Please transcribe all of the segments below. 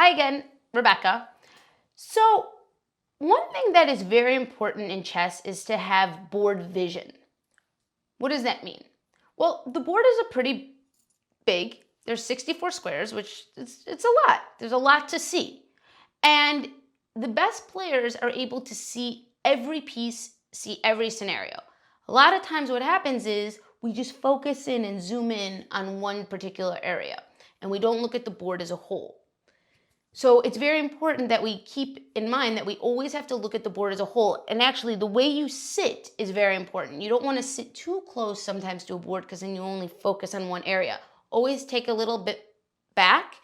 Hi again, Rebecca. So, one thing that is very important in chess is to have board vision. What does that mean? Well, the board is a pretty big. There's 64 squares, which it's a lot. There's a lot to see. And the best players are able to see every piece, see every scenario. A lot of times what happens is we just focus in and zoom in on one particular area, and we don't look at the board as a whole. So it's very important that we keep in mind that we always have to look at the board as a whole. And actually, the way you sit is very important. You don't want to sit too close sometimes to a board because then you only focus on one area. Always take a little bit back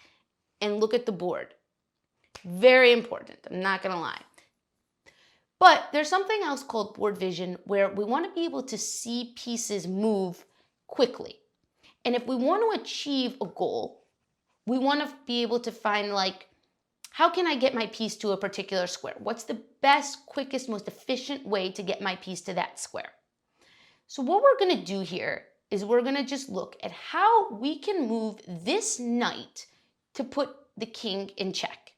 and look at the board. Very important, I'm not going to lie. But there's something else called board vision where we want to be able to see pieces move quickly. And if we want to achieve a goal, we want to be able to find, like, how can I get my piece to a particular square? What's the best, quickest, most efficient way to get my piece to that square? So what we're going to do here is we're going to just look at how we can move this knight to put the king in check.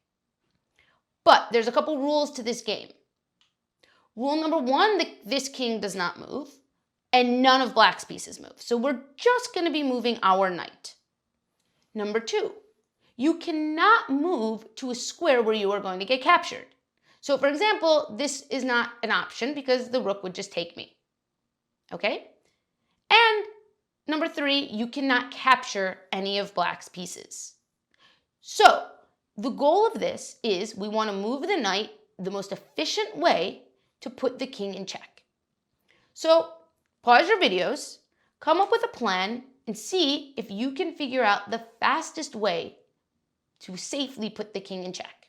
But there's a couple rules to this game. Rule number one, this king does not move, and none of black's pieces move. So we're just going to be moving our knight. Number two, you cannot move to a square where you are going to get captured. So for example, this is not an option because the rook would just take me. Okay? And number three, you cannot capture any of black's pieces. So the goal of this is we want to move the knight the most efficient way to put the king in check. So pause your videos, come up with a plan, and see if you can figure out the fastest way to safely put the king in check.